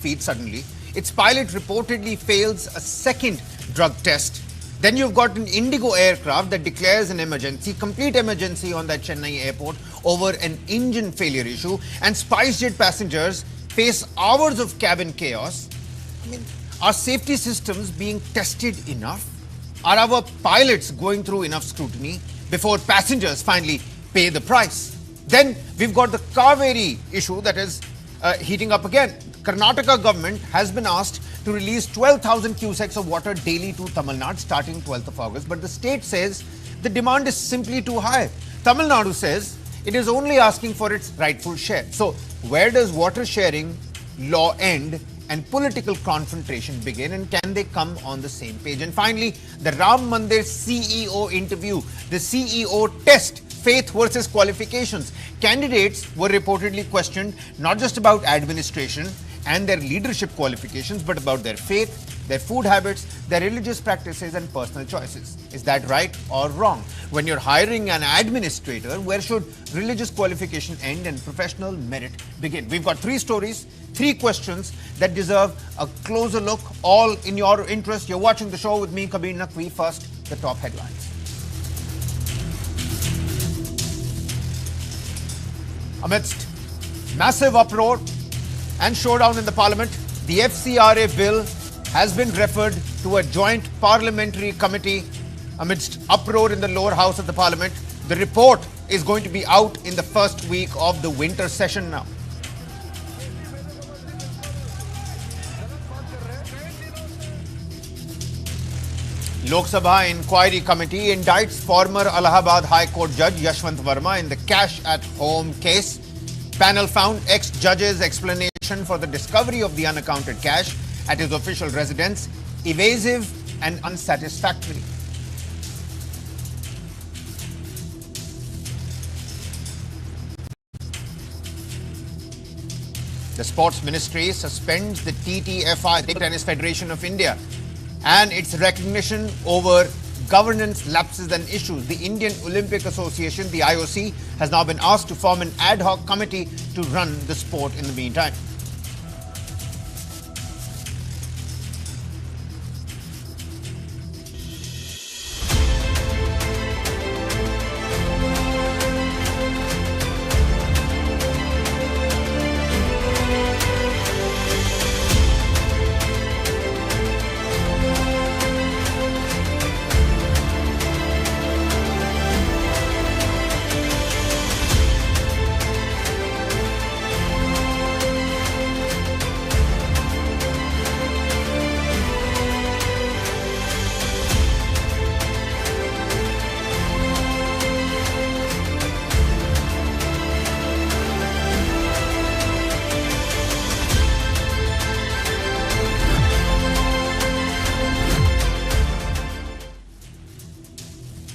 feet suddenly. Its pilot reportedly fails a second drug test. Then you've got an IndiGo aircraft that declares an emergency, complete emergency on that Chennai airport over an engine failure issue. And SpiceJet passengers face hours of cabin chaos. I mean, are safety systems being tested enough? Are our pilots going through enough scrutiny before passengers finally pay the price? Then we've got the Kaveri issue that is heating up again. Karnataka government has been asked to release 12,000 cusecs of water daily to Tamil Nadu starting 12th of August. But the state says the demand is simply too high. Tamil Nadu says it is only asking for its rightful share. So where does water sharing law end and political confrontation begin, and can they come on the same page? And finally, the Ram Mandir CEO interview, the CEO test, faith versus qualifications. Candidates were reportedly questioned not just about administration and their leadership qualifications, but about their faith, their food habits, their religious practices and personal choices. Is that right or wrong? When you're hiring an administrator, where should religious qualification end and professional merit begin? We've got three stories, three questions that deserve a closer look, all in your interest. You're watching the show with me, Kabir Naqvi. First, the top headlines. Amidst massive uproar and showdown in the parliament, the FCRA bill has been referred to a joint parliamentary committee. Amidst uproar in the lower house of the parliament, the report is going to be out in the first week of the winter session now. Lok Sabha Inquiry Committee indicts former Allahabad High Court Judge Yashwant Verma in the cash at home case. Panel found ex-judge's explanation for the discovery of the unaccounted cash at his official residence evasive and unsatisfactory. The Sports Ministry suspends the TTFI, the Tennis Federation of India, and its recognition over governance lapses and issues. The Indian Olympic Association, the IOC, has now been asked to form an ad hoc committee to run the sport in the meantime.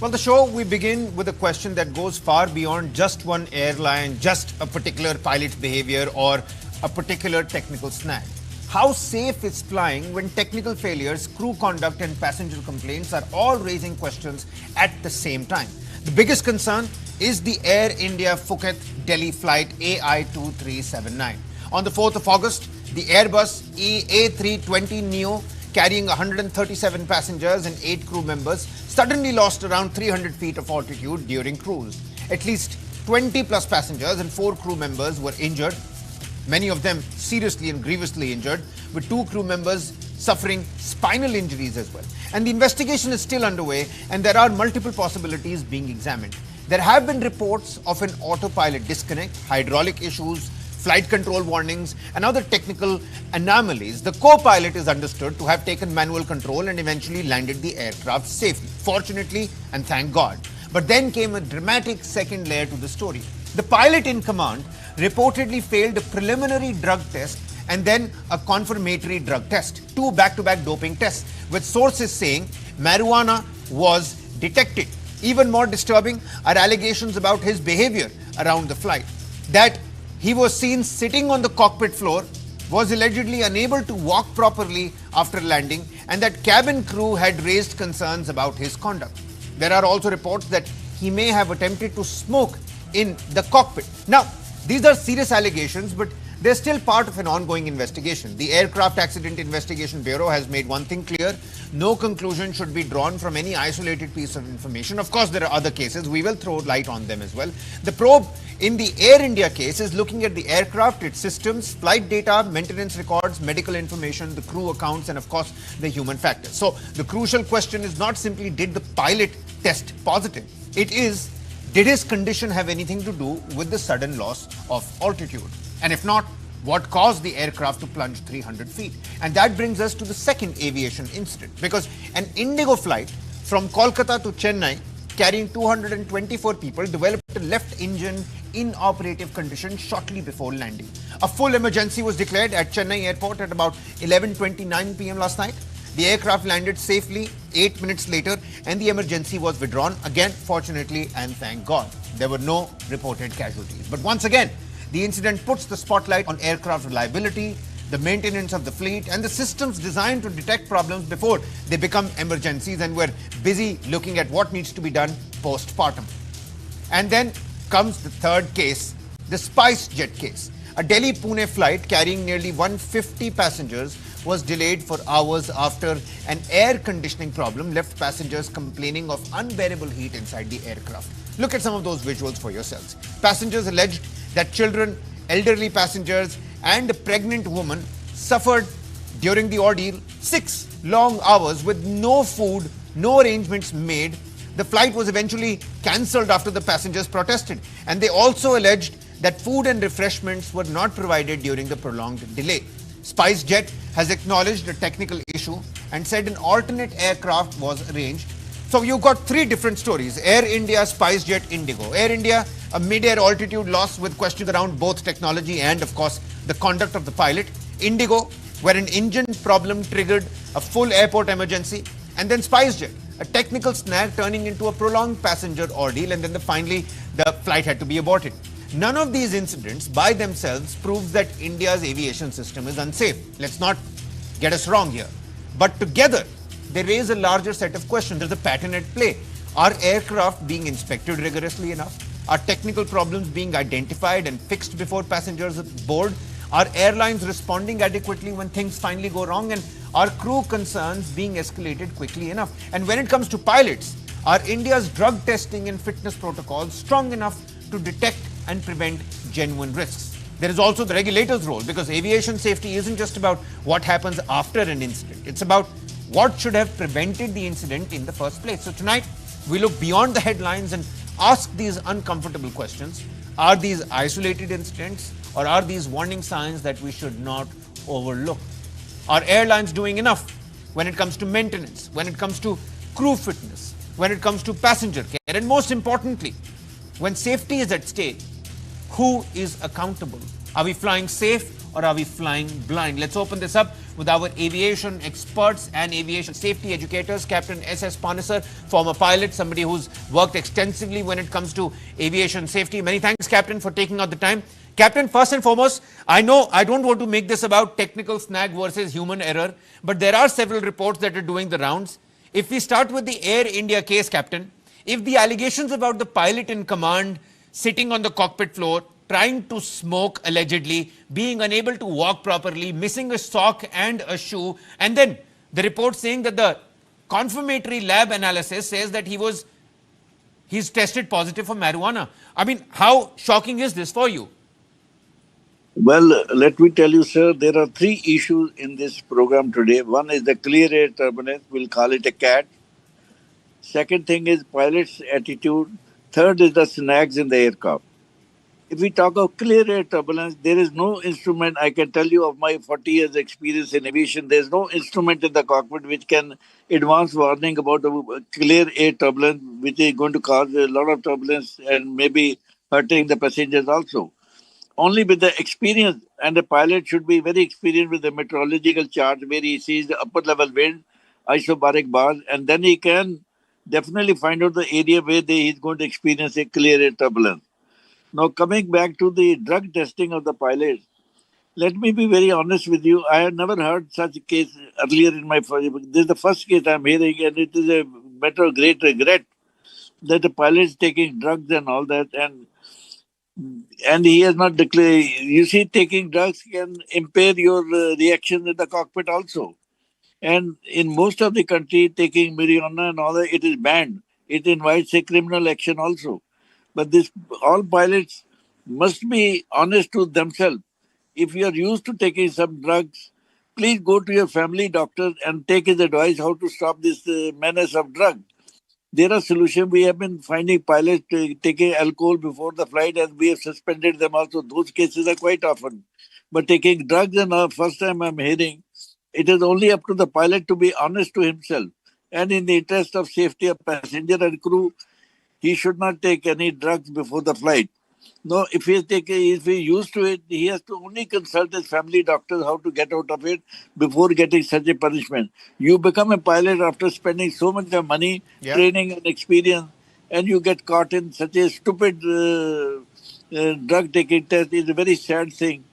Well, the show, we begin with a question that goes far beyond just one airline, just a particular pilot's behavior or a particular technical snag. How safe is flying when technical failures, crew conduct and passenger complaints are all raising questions at the same time? The biggest concern is the Air India Phuket Delhi flight AI2379. On the 4th of August, the Airbus A320neo carrying 137 passengers and 8 crew members suddenly lost around 300 feet of altitude during cruise. At least 20 plus passengers and 4 crew members were injured, many of them seriously and grievously injured, with 2 crew members suffering spinal injuries as well. And the investigation is still underway and there are multiple possibilities being examined. There have been reports of an autopilot disconnect, hydraulic issues, flight control warnings and other technical anomalies. The co-pilot is understood to have taken manual control and eventually landed the aircraft safely. Fortunately, and thank God. But then came a dramatic second layer to the story. The pilot in command reportedly failed a preliminary drug test and then a confirmatory drug test. 2 back-to-back doping tests, with sources saying marijuana was detected. Even more disturbing are allegations about his behavior around the flight. That he was seen sitting on the cockpit floor, was allegedly unable to walk properly after landing, and that cabin crew had raised concerns about his conduct. There are also reports that he may have attempted to smoke in the cockpit. Now, these are serious allegations, but They're still part of an ongoing investigation. The Aircraft Accident Investigation Bureau has made one thing clear: no conclusion should be drawn from any isolated piece of information. Of course, there are other cases. We will throw light on them as well. The probe in the Air India case is looking at the aircraft, its systems, flight data, maintenance records, medical information, the crew accounts, and of course, the human factor. So the crucial question is not simply did the pilot test positive. It is, did his condition have anything to do with the sudden loss of altitude? And if not, what caused the aircraft to plunge 300 feet? And that brings us to the second aviation incident, because an IndiGo flight from Kolkata to Chennai carrying 224 people developed a left engine inoperative condition shortly before landing. A full emergency was declared at Chennai airport at about 11:29 p.m. last night. The aircraft landed safely 8 minutes later and the emergency was withdrawn. Again, fortunately, and thank God, there were no reported casualties. But once again, the incident puts the spotlight on aircraft reliability, the maintenance of the fleet, and the systems designed to detect problems before they become emergencies, and we're busy looking at what needs to be done postpartum. And then comes the third case, the SpiceJet case. A Delhi-Pune flight carrying nearly 150 passengers was delayed for hours after an air conditioning problem left passengers complaining of unbearable heat inside the aircraft. Look at some of those visuals for yourselves. Passengers alleged that children, elderly passengers, and a pregnant woman suffered during the ordeal 6 long hours with no food, no arrangements made. The flight was eventually cancelled after the passengers protested, and they also alleged that food and refreshments were not provided during the prolonged delay. SpiceJet has acknowledged a technical issue and said an alternate aircraft was arranged. So you've got three different stories: Air India, SpiceJet, IndiGo. Air India, a mid-air altitude loss with questions around both technology and, of course, the conduct of the pilot. IndiGo, where an engine problem triggered a full airport emergency. And then SpiceJet, a technical snag turning into a prolonged passenger ordeal, and then finally the flight had to be aborted. None of these incidents by themselves proves that India's aviation system is unsafe. Let's not get us wrong here. But together, they raise a larger set of questions. There's a pattern at play. Are aircraft being inspected rigorously enough? Are technical problems being identified and fixed before passengers board? Are airlines responding adequately when things finally go wrong? And are crew concerns being escalated quickly enough? And when it comes to pilots, are India's drug testing and fitness protocols strong enough to detect and prevent genuine risks? There is also the regulator's role, because aviation safety isn't just about what happens after an incident. It's about what should have prevented the incident in the first place. So tonight, we look beyond the headlines and ask these uncomfortable questions. Are these isolated incidents, or are these warning signs that we should not overlook? Are airlines doing enough when it comes to maintenance, when it comes to crew fitness, when it comes to passenger care, and most importantly, when safety is at stake, who is accountable? Are we flying safe or are we flying blind? Let's open this up with our aviation experts and aviation safety educators. Captain S.S. Panesar, former pilot, somebody who's worked extensively when it comes to aviation safety. Many thanks, Captain, for taking out the time. Captain, first and foremost, I know I don't want to make this about technical snag versus human error, but there are several reports that are doing the rounds. If we start with the Air India case, Captain, if the allegations about the pilot in command sitting on the cockpit floor, trying to smoke allegedly, being unable to walk properly, missing a sock and a shoe, and then the report saying that the confirmatory lab analysis says that he's tested positive for marijuana. I mean, how shocking is this for you? Well, let me tell you, sir, there are three issues in this program today. One is the clear air turbulence, we'll call it a CAT. Second thing is pilot's attitude. Third is the snags in the aircraft. If we talk of clear air turbulence, there is no instrument, I can tell you of my 40 years experience in aviation, there is no instrument in the cockpit which can advance warning about a clear air turbulence, which is going to cause a lot of turbulence and maybe hurting the passengers also. Only with the experience, and the pilot should be very experienced with the meteorological chart where he sees the upper level wind, isobaric bars, and then he can definitely find out the area where he is going to experience a clear air turbulence. Now, coming back to the drug testing of the pilots, let me be very honest with you. I have never heard such a case earlier in my first. This is the first case I'm hearing, and it is a matter of great regret that the pilot is taking drugs and all that. And and he has not declared. You see, taking drugs can impair your reaction in the cockpit also. And in most of the country, taking marijuana and all that, it is banned. It invites a criminal action also. But this, all pilots must be honest to themselves. If you are used to taking some drugs, please go to your family doctor and take his advice how to stop this menace of drug. There are solutions. We have been finding pilots taking alcohol before the flight, and we have suspended them also. Those cases are quite often. But taking drugs, and first time I'm hearing, it is only up to the pilot to be honest to himself. And in the interest of safety of passenger and crew, he should not take any drugs before the flight. No, if he's used to it, he has to only consult his family doctor how to get out of it before getting such a punishment. You become a pilot after spending so much of money, Yeah. training and experience, and you get caught in such a stupid drug taking test is a very sad thing.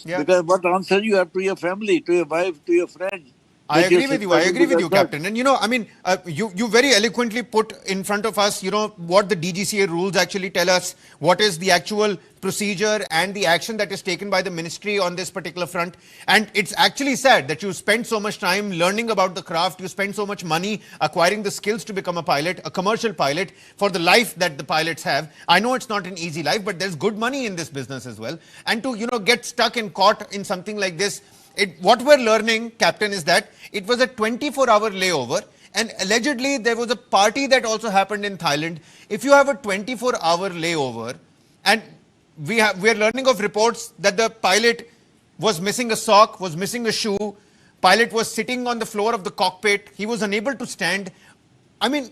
Yeah. Because what answer you have to your family, to your wife, to your friends, I that your agree with you. sister I will agree be with the you, drug. Captain. And I mean, you very eloquently put in front of us, what the DGCA rules actually tell us, what is the actual procedure and the action that is taken by the ministry on this particular front. And it's actually sad that you spend so much time learning about the craft, you spend so much money acquiring the skills to become a pilot, a commercial pilot, for the life that the pilots have. I know it's not an easy life, but there's good money in this business as well. And to, get stuck and caught in something like this, what we're learning, Captain, is that it was a 24-hour layover, and allegedly there was a party that also happened in Thailand. If you have a 24-hour layover, and we are learning of reports that the pilot was missing a sock, was missing a shoe, pilot was sitting on the floor of the cockpit, he was unable to stand. I mean,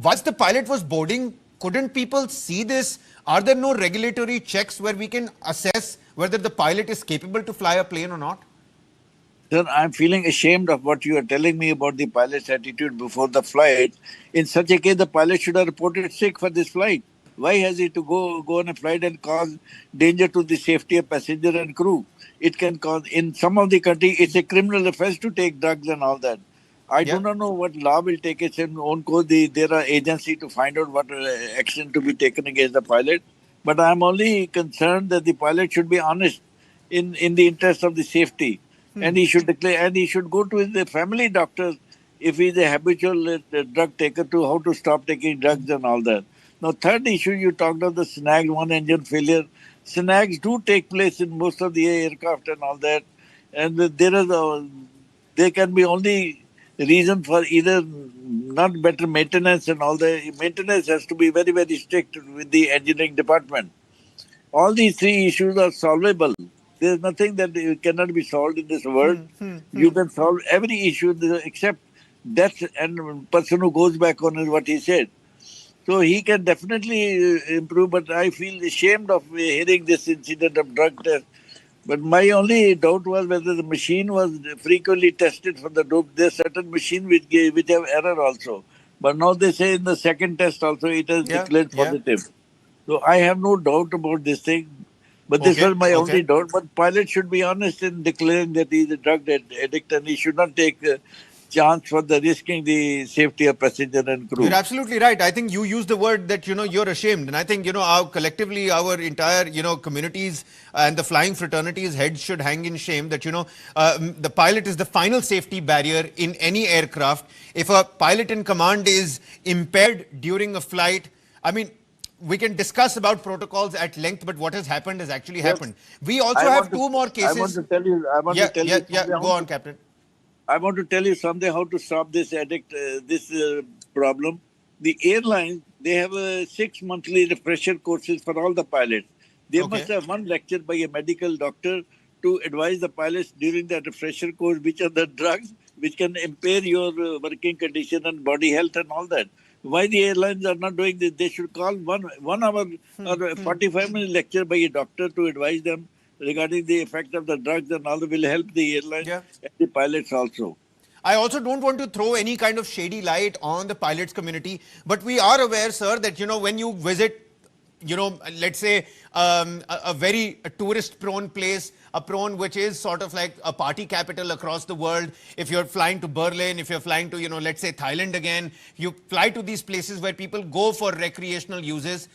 once the pilot was boarding, couldn't people see this? Are there no regulatory checks where we can assess whether the pilot is capable to fly a plane or not? Sir, I'm feeling ashamed of what you are telling me about the pilot's attitude before the flight. In such a case, the pilot should have reported sick for this flight. Why has he to go on a flight and cause danger to the safety of passenger and crew? It can cause, in some of the country, it's a criminal offense to take drugs and all that. I do Yeah. not know what law will take its own course. There are agencies to find out what action to be taken against the pilot. But I'm only concerned that the pilot should be honest in the interest of the safety, and he should declare, and he should go to his family doctor if he's a habitual drug taker, to how to stop taking drugs and all that. Now, third issue, you talked of the snags, one engine failure. Snags do take place in most of the aircraft and all that, and there can be only reason for either not better maintenance and all the maintenance has to be very, very strict with the engineering department. All these three issues are solvable. There's nothing that cannot be solved in this world. You can solve every issue except death, and person who goes back on is what he said. So he can definitely improve, but I feel ashamed of hearing this incident of drug test. But my only doubt was whether the machine was frequently tested for the dope. There's certain machine which have error also. But now they say in the second test also it has Yeah. declared Yeah. positive. So I have no doubt about this thing. But this Okay. was my only Okay. doubt. But pilot should be honest in declaring that he is a drug addict, and he should not take a chance for the risking the safety of passenger and You're crew. absolutely right. I think you used the word that, you're ashamed. And I think, our collectively, our entire, communities and the flying fraternities heads should hang in shame that, the pilot is the final safety barrier in any aircraft. If a pilot in command is impaired during a flight, I mean, we can discuss about protocols at length, but what has happened has actually Yes, happened. We also I have want to. two more I want cases. to tell you. I want to Yeah, tell yeah, you yeah. something. Go on, Captain. I want to tell you something how to stop this problem. The airlines, they have 6 monthly refresher courses for all the pilots. They must Okay. have one lecture by a medical doctor to advise the pilots during that refresher course which are the drugs which can impair your working condition and body health and all that. Why the airlines are not doing this? They should call 1 hour or 45-minute lecture by a doctor to advise them regarding the effect of the drugs and all that will help the airline Yeah. and the pilots also. I also don't want to throw any kind of shady light on the pilots community, but we are aware, sir, that when you visit let's say a very tourist-prone place, a prone which is sort of like a party capital across the world. If you're flying to Berlin, if you're flying to, let's say Thailand again, you fly to these places where people go for recreational uses.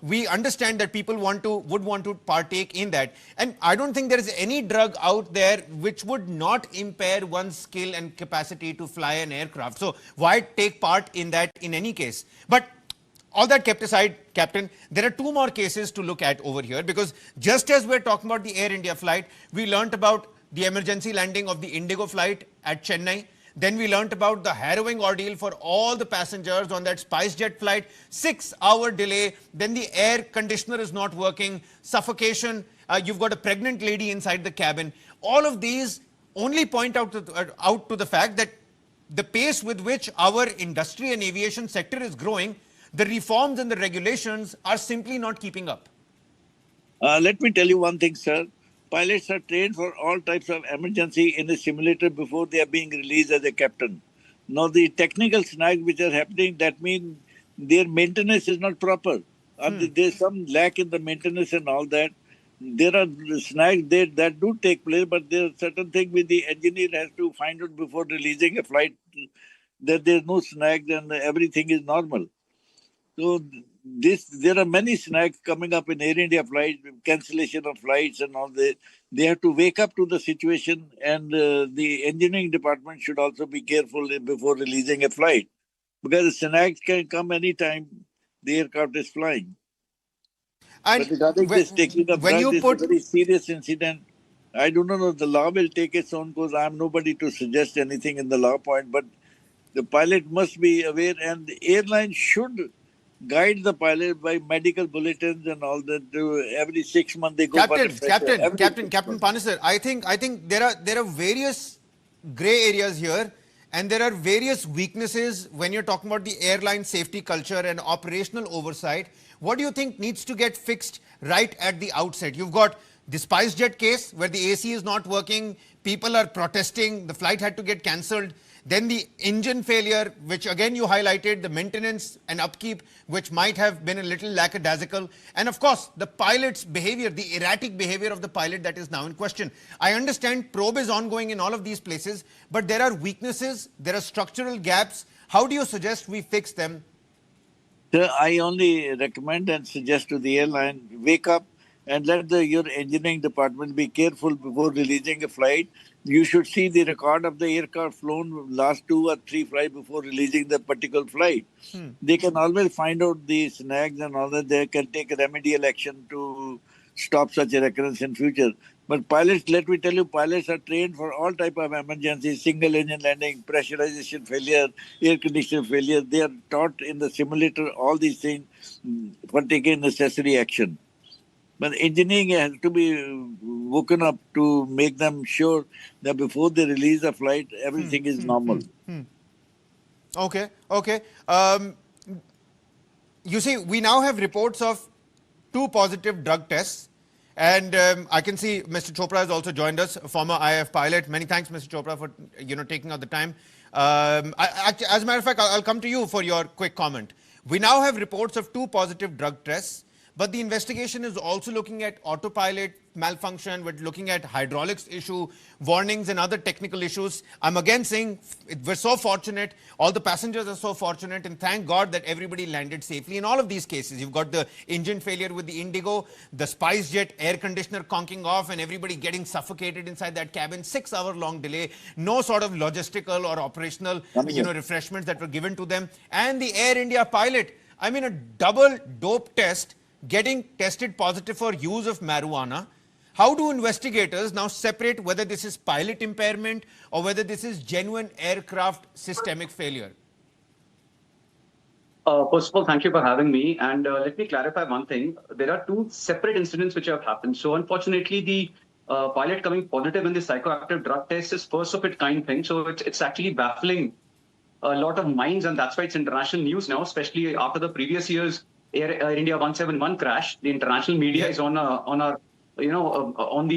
We understand that people would want to partake in that. And I don't think there is any drug out there which would not impair one's skill and capacity to fly an aircraft. So why take part in that in any case? But all that kept aside, Captain, there are two more cases to look at over here, because just as we're talking about the Air India flight, we learnt about the emergency landing of the IndiGo flight at Chennai. Then we learnt about the harrowing ordeal for all the passengers on that SpiceJet flight, 6-hour delay. Then the air conditioner is not working, suffocation. You've got a pregnant lady inside the cabin. All of these only point out to the fact that the pace with which our industry and aviation sector is growing, the reforms and the regulations are simply not keeping up. Let me tell you one thing, sir. Pilots are trained for all types of emergency in a simulator before they are being released as a captain. Now, the technical snags which are happening, that means their maintenance is not proper. There's some lack in the maintenance and all that. There are snags that do take place, but there are certain things which the engineer has to find out before releasing a flight, that there's no snags and everything is normal. So there are many snags coming up in Air India flights, cancellation of flights and all that. They have to wake up to the situation, and the engineering department should also be careful before releasing a flight, because snags can come anytime the aircraft is flying. And but regarding this taking of drugs, it's a very serious incident. I do not know. The law will take its own course. I am nobody to suggest anything in the law point, but the pilot must be aware, and the airline should guide the pilot by medical bulletins and all that. Every 6 months they go for the Captain Panesar, I think there are various grey areas here, and there are various weaknesses when you're talking about the airline safety culture and operational oversight. What do you think needs to get fixed right at the outset? You've got the SpiceJet case where the AC is not working, people are protesting, the flight had to get cancelled. Then the engine failure, which again you highlighted, the maintenance and upkeep, which might have been a little lackadaisical. And of course, the pilot's behavior, the erratic behavior of the pilot that is now in question. I understand probe is ongoing in all of these places, but there are weaknesses, there are structural gaps. How do you suggest we fix them? Sir, I only recommend and suggest to the airline, wake up and let your engineering department be careful before releasing a flight. You should see the record of the aircraft flown last 2 or 3 flights before releasing the particular flight. They can always find out the snags and all that. They can take remedial action to stop such a recurrence in future. But pilots, let me tell you, pilots are trained for all type of emergencies, single engine landing, pressurization failure, air conditioner failure. They are taught in the simulator all these things for taking necessary action. But engineering has to be woken up to make them sure that before they release a flight, everything is normal. Okay. You see, we now have reports of 2 positive drug tests. And I can see Mr. Chopra has also joined us, a former IAF pilot. Many thanks, Mr. Chopra, for taking out the time. As a matter of fact, I'll come to you for your quick comment. We now have reports of 2 positive drug tests. But the investigation is also looking at autopilot malfunction, we're looking at hydraulics issue, warnings and other technical issues. I'm again saying we're so fortunate, all the passengers are so fortunate, and thank God that everybody landed safely in all of these cases. You've got the engine failure with the IndiGo, the SpiceJet air conditioner conking off and everybody getting suffocated inside that cabin, 6-hour long delay, no sort of logistical or operational refreshments that were given to them. And the Air India pilot, I mean a double dope test, getting tested positive for use of marijuana. How do investigators now separate whether this is pilot impairment or whether this is genuine aircraft systemic failure? First of all, thank you for having me. And let me clarify one thing. There are 2 separate incidents which have happened. So unfortunately, the pilot coming positive in the psychoactive drug test is first of its kind thing. So it's actually baffling a lot of minds, and that's why it's international news now, especially after the previous year's Air India 171 crash. The international media is on the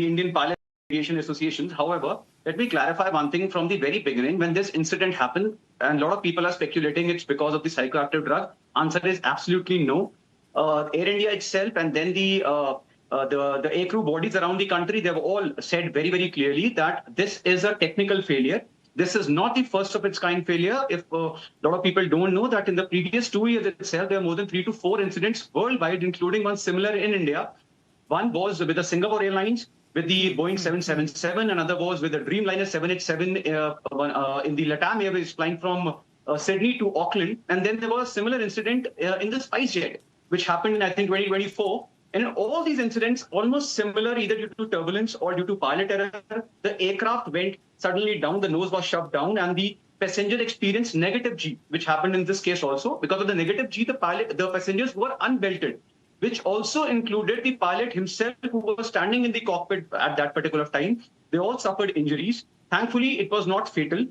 Indian Pilot Aviation Associations. However, let me clarify one thing from the very beginning. When this incident happened, and a lot of people are speculating it's because of the psychoactive drug, answer is absolutely no. Air India itself, and then the aircrew bodies around the country, they've all said very, very clearly that this is a technical failure. This is not the first of its kind failure. If a lot of people don't know that in the previous 2 years itself, there are more than 3 to 4 incidents worldwide, including one similar in India. One was with the Singapore Airlines, with the Boeing 777. Another was with the Dreamliner 787 in the LATAM Airways flying from Sydney to Auckland. And then there was a similar incident in the SpiceJet, which happened in, I think, 2024. And in all these incidents, almost similar, either due to turbulence or due to pilot error, the aircraft went suddenly down, the nose was shoved down, and the passenger experienced negative G, which happened in this case also. Because of the negative G, the passengers were unbelted, which also included the pilot himself, who was standing in the cockpit at that particular time. They all suffered injuries. Thankfully, it was not fatal.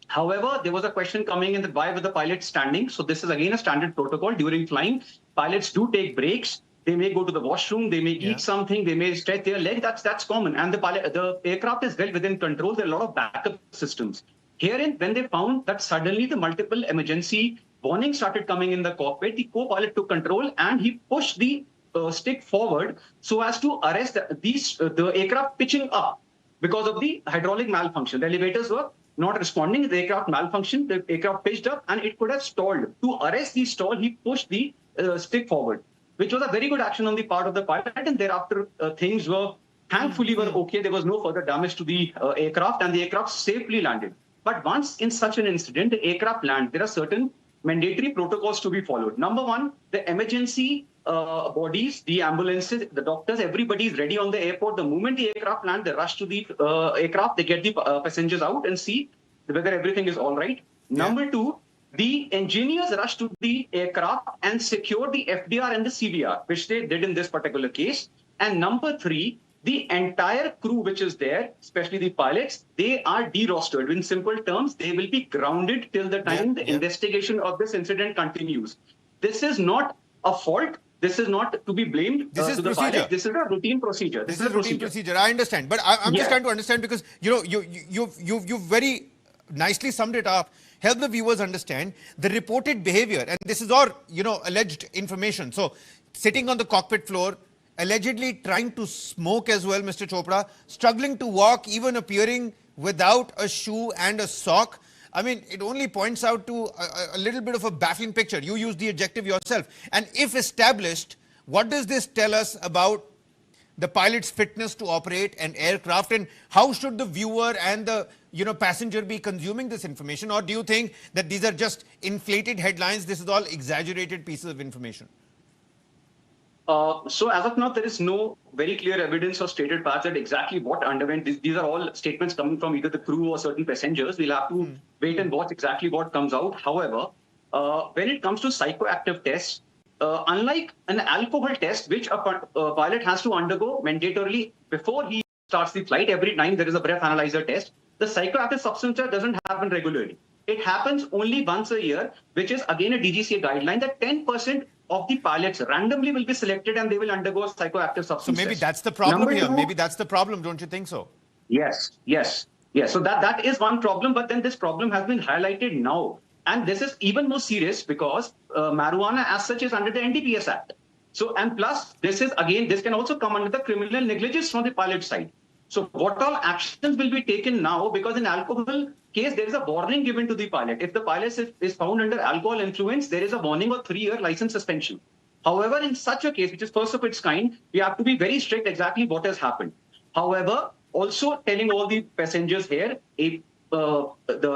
However, there was a question coming in that why were the pilots standing? So this is again a standard protocol during flying. Pilots do take breaks. They may go to the washroom, they may eat something, they may stretch their leg. That's common. And the aircraft is well within control. There are a lot of backup systems. Herein, when they found that suddenly the multiple emergency warnings started coming in the cockpit, the co-pilot took control and he pushed the stick forward so as to arrest the aircraft pitching up because of the hydraulic malfunction. The elevators were not responding. The aircraft malfunctioned. The aircraft pitched up and it could have stalled. To arrest the stall, he pushed the stick forward, which was a very good action on the part of the pilot. And thereafter, things were thankfully were okay. There was no further damage to the aircraft, and the aircraft safely landed. But once in such an incident, the aircraft lands, there are certain mandatory protocols to be followed. Number one, the emergency bodies, the ambulances, the doctors, everybody is ready on the airport. The moment the aircraft lands, they rush to the aircraft, they get the passengers out and see whether everything is all right. Number two, the engineers rush to the aircraft and secure the FDR and the CVR, which they did in this particular case. And number three, the entire crew which is there, especially the pilots, they are de-rostered. In simple terms, they will be grounded till the time the investigation of this incident continues. This is not a fault. This is not to be blamed this is to the procedure. Pilot. This is a routine procedure. This is a routine procedure. I understand. But I'm just trying to understand because, you know, you've very nicely summed it up. Help the viewers understand the reported behavior. And this is all, you know, alleged information. So sitting on the cockpit floor, allegedly trying to smoke as well, Mr. Chopra, struggling to walk, even appearing without a shoe and a sock. I mean, it only points out to a little bit of a baffling picture. You use the adjective yourself. And if established, what does this tell us about the pilot's fitness to operate an aircraft, and how should the viewer and the passenger be consuming this information? Or do you think that these are just inflated headlines? This is all exaggerated pieces of information. So as of now, there is no very clear evidence or stated paths that exactly what underwent. These are all statements coming from either the crew or certain passengers. We'll have to wait and watch exactly what comes out. However, when it comes to psychoactive tests, unlike an alcohol test, which a pilot has to undergo mandatorily before he starts the flight, every time there is a breath analyzer test, the psychoactive substance test doesn't happen regularly. It happens only once a year, which is again a DGCA guideline that 10% of the pilots randomly will be selected and they will undergo a psychoactive substance So maybe test. that's the problem here. Maybe that's the problem. Don't you think so? Yes. So that is one problem, but then this problem has been highlighted now. And this is even more serious because marijuana as such is under the NDPS Act. So, and plus, this can also come under the criminal negligence from the pilot side. So what all actions will be taken now? Because in alcohol case, there is a warning given to the pilot. If the pilot is found under alcohol influence, there is a warning of 3-year license suspension. However, in such a case, which is first of its kind, we have to be very strict exactly what has happened. However, also telling all the passengers here, the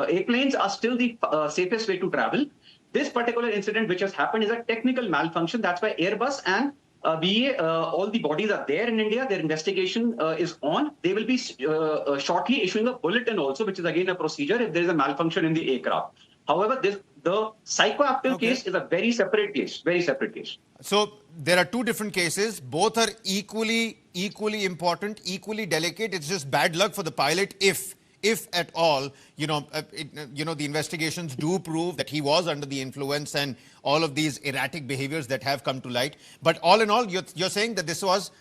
airplanes are still the safest way to travel. This particular incident which has happened is a technical malfunction. That's why Airbus and BA, all the bodies are there in India. Their investigation is on. They will be shortly issuing a bulletin also, which is again a procedure if there is a malfunction in the aircraft. However, the psychoactive case is a very separate case. So there are two different cases. Both are equally important, equally delicate. It's just bad luck for the pilot if at all, the investigations do prove that he was under the influence and all of these erratic behaviors that have come to light. But all in all, you're saying that this was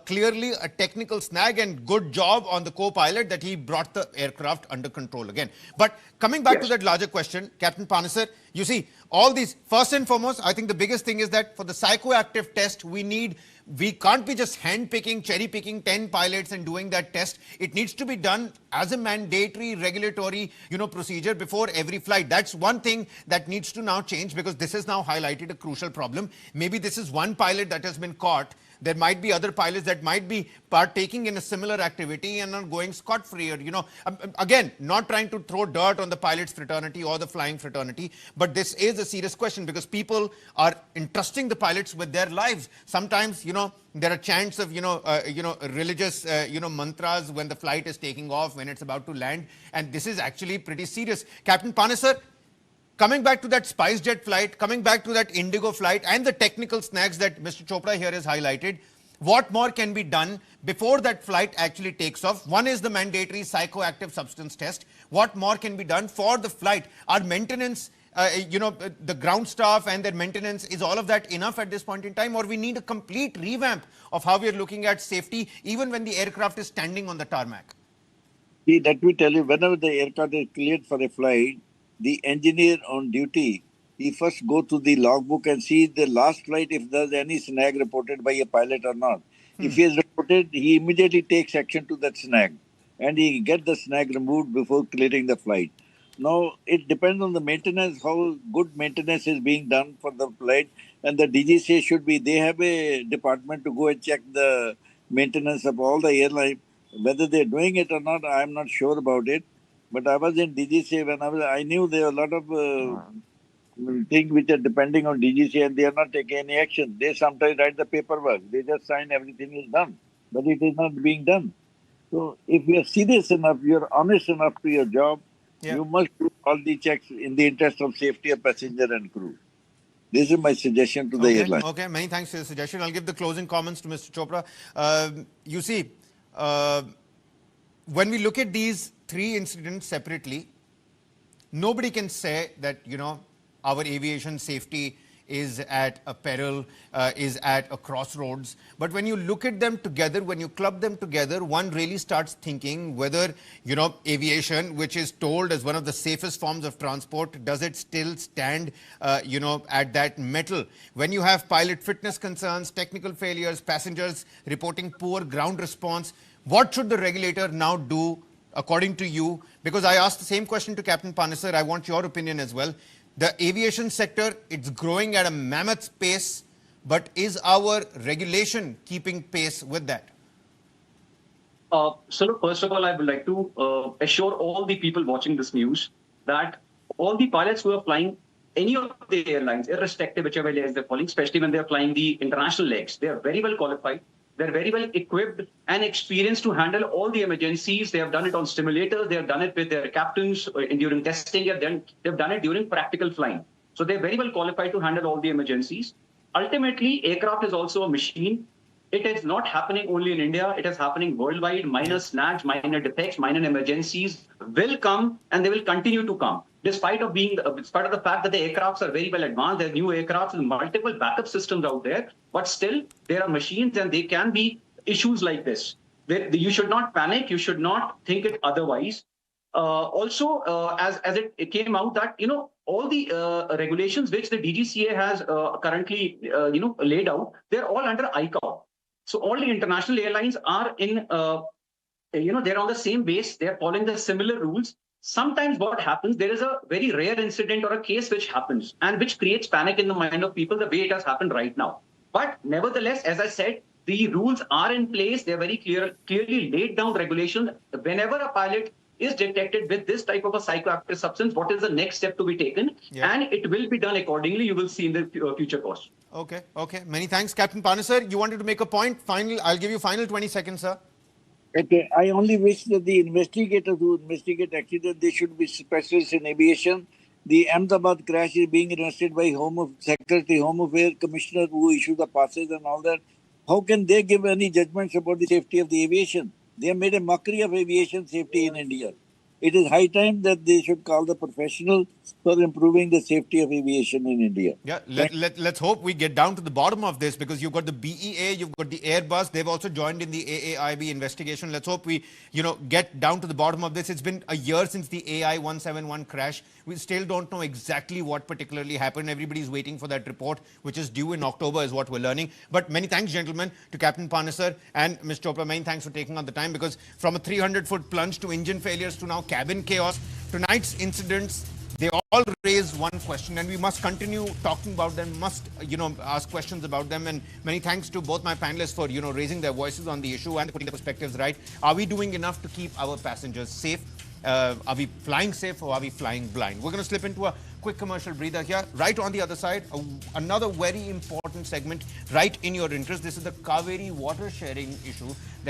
clearly a technical snag, and good job on the co-pilot that he brought the aircraft under control again. But coming back to Yes. that larger question, Captain Panesar, you see, all these, first and foremost, I think the biggest thing is that for the psychoactive test, we can't be just hand-picking, cherry-picking 10 pilots and doing that test. It needs to be done as a mandatory regulatory, procedure before every flight. That's one thing that needs to now change, because this has now highlighted a crucial problem. Maybe this is one pilot that has been caught. There might be other pilots that might be partaking in a similar activity and are going scot-free. Or, again, not trying to throw dirt on the pilots fraternity or the flying fraternity, but this is a serious question, because people are entrusting the pilots with their lives. Sometimes, there are chants of, religious, mantras when the flight is taking off, when it's about to land. And this is actually pretty serious. Captain Panesar, coming back to that SpiceJet flight, coming back to that IndiGo flight, and the technical snags that Mr. Chopra here has highlighted, what more can be done before that flight actually takes off? One is the mandatory psychoactive substance test. What more can be done for the flight? Our maintenance, the ground staff and their maintenance, is all of that enough at this point in time? Or we need a complete revamp of how we are looking at safety, even when the aircraft is standing on the tarmac? See, let me tell you, whenever the aircraft is cleared for a flight, the engineer on duty, he first go to the logbook and see the last flight if there's any snag reported by a pilot or not. If he is reported, he immediately takes action to that snag and he get the snag removed before clearing the flight. Now, it depends on the maintenance, how good maintenance is being done for the flight, and the DGCA should be, they have a department to go and check the maintenance of all the airline. Whether they're doing it or not, I'm not sure about it. But I was in DGCA when I knew there were a lot of things which are depending on DGCA and they are not taking any action. They sometimes write the paperwork. They just sign everything is done. But it is not being done. So if you are serious enough, you are honest enough to your job, you must do all the checks in the interest of safety of passenger and crew. This is my suggestion to the airline. Okay, many thanks for your suggestion. I'll give the closing comments to Mr. Chopra. You see, when we look at these three incidents separately, nobody can say that, our aviation safety is at a peril, is at a crossroads. But when you look at them together, when you club them together, one really starts thinking whether, aviation, which is told as one of the safest forms of transport, does it still stand, at that mettle? When you have pilot fitness concerns, technical failures, passengers reporting poor ground response, what should the regulator now do, according to you? Because I asked the same question to Captain Panesar. I want your opinion as well. The aviation sector, it's growing at a mammoth pace, but is our regulation keeping pace with that? So look, first of all, I would like to assure all the people watching this news that all the pilots who are flying any of the airlines, irrespective whichever airlines they're flying, especially when they're flying the international legs, they are very well qualified. They're very well equipped and experienced to handle all the emergencies. They have done it on simulators. They have done it with their captains during testing. They've done it during practical flying. So they're very well qualified to handle all the emergencies. Ultimately, aircraft is also a machine. It is not happening only in India. It is happening worldwide. Minor snags, minor defects, minor emergencies will come and they will continue to come. Despite of the fact that the aircrafts are very well advanced, there are new aircrafts with multiple backup systems out there, but still there are machines and there can be issues like this. You should not panic. You should not think it otherwise. As it came out that, all the regulations which the DGCA has currently, laid out, they're all under ICAO. So all the international airlines are in, they're on the same base. They're following the similar rules. Sometimes what happens, there is a very rare incident or a case which happens and which creates panic in the mind of people the way it has happened right now. But nevertheless, as I said, the rules are in place. They're very clearly laid down regulations. Whenever a pilot is detected with this type of a psychoactive substance, what is the next step to be taken? And it will be done accordingly. You will see in the future course. Okay. Many thanks. Captain Panesar, you wanted to make a point? I'll give you final 20 seconds, sir. Okay, I only wish that the investigators who investigate accident, they should be specialists in aviation. The Ahmedabad crash is being invested by Secretary Home Affairs Commissioner who issued the passes and all that. How can they give any judgments about the safety of the aviation? They have made a mockery of aviation safety in India. It is high time that they should call the professionals for improving the safety of aviation in India. Yeah, let's hope we get down to the bottom of this, because you've got the BEA, you've got the Airbus, they've also joined in the AAIB investigation. Let's hope we, get down to the bottom of this. It's been a year since the AI 171 crash. We still don't know exactly what particularly happened. Everybody's waiting for that report, which is due in October, is what we're learning. But many thanks, gentlemen, to Captain Panesar and Ms. Chopra. Many thanks for taking on the time, because from a 300-foot plunge to engine failures to now cabin chaos, tonight's incidents, they all raise one question, and we must continue talking about them, must, ask questions about them. And many thanks to both my panelists for, raising their voices on the issue and putting their perspectives right. Are we doing enough to keep our passengers safe? Are we flying safe, or are we flying blind? We're going to slip into a quick commercial breather here. Right on the other side, another very important segment right in your interest. This is the Kaveri water sharing issue that